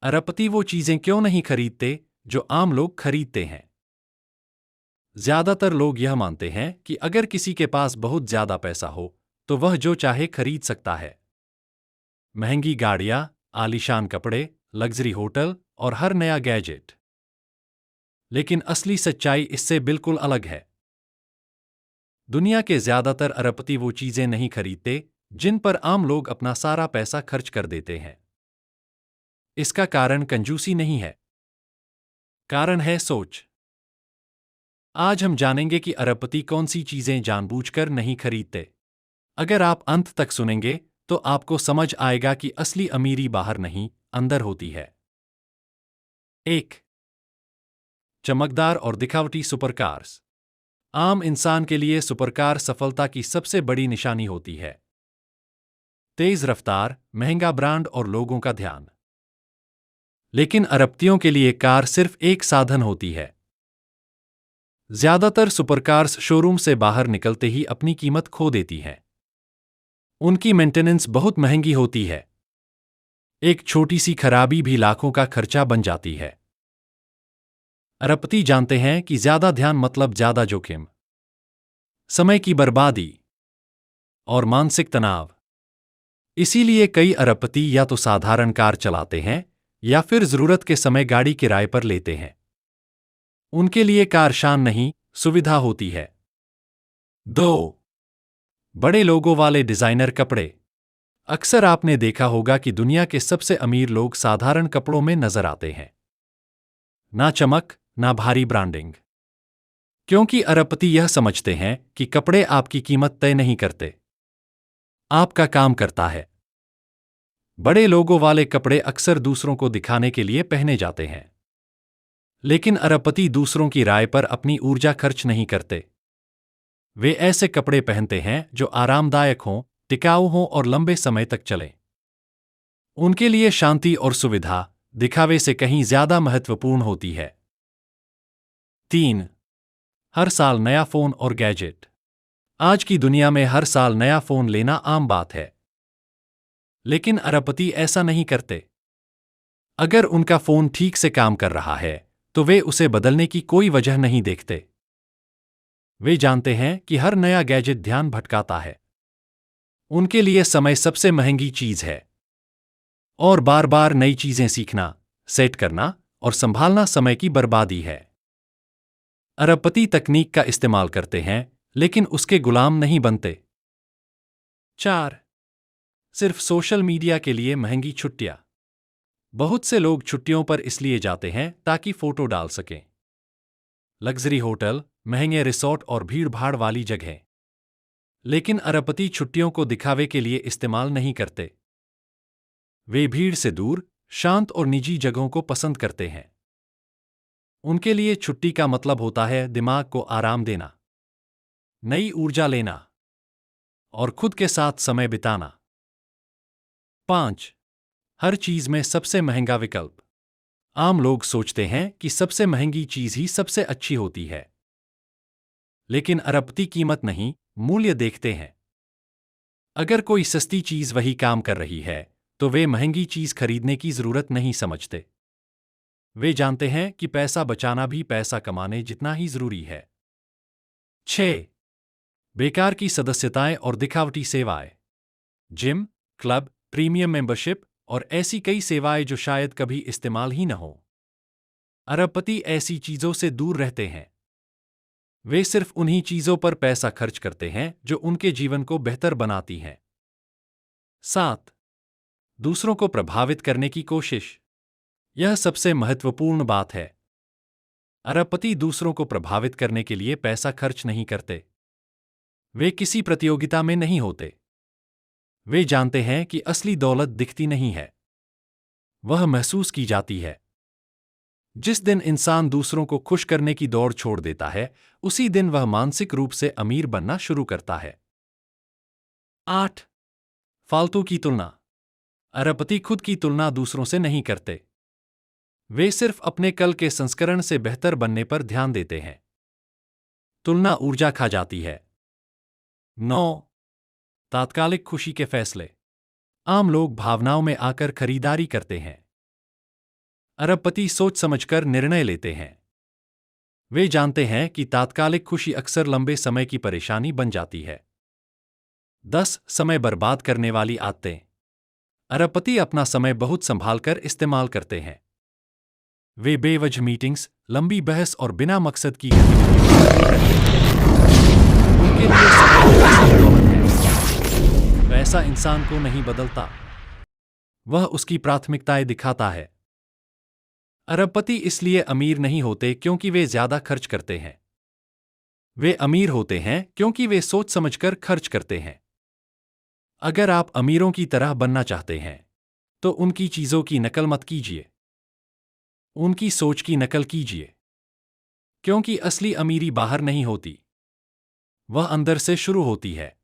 अरबपति वो चीजें क्यों नहीं खरीदते जो आम लोग खरीदते हैं? ज्यादातर लोग यह मानते हैं कि अगर किसी के पास बहुत ज्यादा पैसा हो, तो वह जो चाहे खरीद सकता है। महंगी गाड़ियां, आलीशान कपड़े, लग्जरी होटल और हर नया गैजेट। लेकिन असली सच्चाई इससे बिल्कुल अलग है। दुनिया के ज्यादातर अरबपति वो चीजें नहीं खरीदते जिन पर आम लोग अपना सारा पैसा खर्च कर देते हैं। इसका कारण कंजूसी नहीं है। कारण है सोच। आज हम जानेंगे कि अरबपति कौन सी चीजें जानबूझकर नहीं खरीदते। अगर आप अंत तक सुनेंगे तो आपको समझ आएगा कि असली अमीरी बाहर नहीं, अंदर होती है। 1. चमकदार और दिखावटी सुपरकार्स। आम इंसान के लिए सुपरकार सफलता की सबसे बड़ी निशानी होती है। तेज रफ्तार, महंगा ब्रांड और लोगों का ध्यान। लेकिन अरबपतियों के लिए कार सिर्फ एक साधन होती है। ज्यादातर सुपरकार्स शोरूम से बाहर निकलते ही अपनी कीमत खो देती हैं। उनकी मेंटेनेंस बहुत महंगी होती है। एक छोटी सी खराबी भी लाखों का खर्चा बन जाती है। अरबपति जानते हैं कि ज्यादा ध्यान मतलब ज्यादा जोखिम, समय की बर्बादी और मानसिक तनाव। इसीलिए कई अरबपति या तो साधारण कार चलाते हैं या फिर जरूरत के समय गाड़ी किराए पर लेते हैं। उनके लिए कार शान नहीं, सुविधा होती है। 2. बड़े लोगों वाले डिजाइनर कपड़े। अक्सर आपने देखा होगा कि दुनिया के सबसे अमीर लोग साधारण कपड़ों में नजर आते हैं। ना चमक, ना भारी ब्रांडिंग। क्योंकि अरबपति यह समझते हैं कि कपड़े आपकी कीमत तय नहीं करते, आपका काम करता है। बड़े लोगों वाले कपड़े अक्सर दूसरों को दिखाने के लिए पहने जाते हैं। लेकिन अरबपति दूसरों की राय पर अपनी ऊर्जा खर्च नहीं करते। वे ऐसे कपड़े पहनते हैं जो आरामदायक हों, टिकाऊ हों और लंबे समय तक चलें। उनके लिए शांति और सुविधा दिखावे से कहीं ज्यादा महत्वपूर्ण होती है। 3. हर साल नया फोन और गैजेट। आज की दुनिया में हर साल नया फोन लेना आम बात है। लेकिन अरबपति ऐसा नहीं करते। अगर उनका फोन ठीक से काम कर रहा है तो वे उसे बदलने की कोई वजह नहीं देखते। वे जानते हैं कि हर नया गैजेट ध्यान भटकाता है। उनके लिए समय सबसे महंगी चीज है। और बार बार नई चीजें सीखना, सेट करना और संभालना समय की बर्बादी है। अरबपति तकनीक का इस्तेमाल करते हैं लेकिन उसके गुलाम नहीं बनते। 4. सिर्फ सोशल मीडिया के लिए महंगी छुट्टियां। बहुत से लोग छुट्टियों पर इसलिए जाते हैं ताकि फोटो डाल सकें। लग्जरी होटल, महंगे रिसोर्ट और भीड़-भाड़ वाली जगहें। लेकिन अरबपति छुट्टियों को दिखावे के लिए इस्तेमाल नहीं करते। वे भीड़ से दूर, शांत और निजी जगहों को पसंद करते हैं। उनके लिए छुट्टी का मतलब होता है दिमाग को आराम देना, नई ऊर्जा लेना और खुद के साथ समय बिताना। 5. हर चीज में सबसे महंगा विकल्प। आम लोग सोचते हैं कि सबसे महंगी चीज ही सबसे अच्छी होती है। लेकिन अरबपति कीमत नहीं, मूल्य देखते हैं। अगर कोई सस्ती चीज वही काम कर रही है तो वे महंगी चीज खरीदने की जरूरत नहीं समझते। वे जानते हैं कि पैसा बचाना भी पैसा कमाने जितना ही जरूरी है। 6. बेकार की सदस्यताएं और दिखावटी सेवाएं। जिम, क्लब, प्रीमियम मेंबरशिप और ऐसी कई सेवाएं जो शायद कभी इस्तेमाल ही न हो। अरबपति ऐसी चीजों से दूर रहते हैं। वे सिर्फ उन्हीं चीजों पर पैसा खर्च करते हैं जो उनके जीवन को बेहतर बनाती हैं। 7. दूसरों को प्रभावित करने की कोशिश। यह सबसे महत्वपूर्ण बात है। अरबपति दूसरों को प्रभावित करने के लिए पैसा खर्च नहीं करते। वे किसी प्रतियोगिता में नहीं होते। वे जानते हैं कि असली दौलत दिखती नहीं है, वह महसूस की जाती है। जिस दिन इंसान दूसरों को खुश करने की दौड़ छोड़ देता है, उसी दिन वह मानसिक रूप से अमीर बनना शुरू करता है। 8. फालतू की तुलना। अरबपति खुद की तुलना दूसरों से नहीं करते। वे सिर्फ अपने कल के संस्करण से बेहतर बनने पर ध्यान देते हैं। तुलना ऊर्जा खा जाती है। 9. तात्कालिक खुशी के फैसले। आम लोग भावनाओं में आकर खरीदारी करते हैं। अरबपति सोच समझकर निर्णय लेते हैं। वे जानते हैं कि तात्कालिक खुशी अक्सर लंबे समय की परेशानी बन जाती है। 10 समय बर्बाद करने वाली आदतें। अरबपति अपना समय बहुत संभालकर इस्तेमाल करते हैं। वे बेवजह मीटिंग्स, लंबी बहस और बिना मकसद की गतिविधियों में लगे रहते हैं। उनके लिए समय असल दौलत है। पैसा इंसान को नहीं बदलता, वह उसकी प्राथमिकताएं दिखाता है। अरबपति इसलिए अमीर नहीं होते क्योंकि वे ज्यादा खर्च करते हैं। वे अमीर होते हैं क्योंकि वे सोच समझकर खर्च करते हैं। अगर आप अमीरों की तरह बनना चाहते हैं, तो उनकी चीजों की नकल मत कीजिए, उनकी सोच की नकल कीजिए। क्योंकि असली अमीरी बाहर नहीं होती, वह अंदर से शुरू होती है।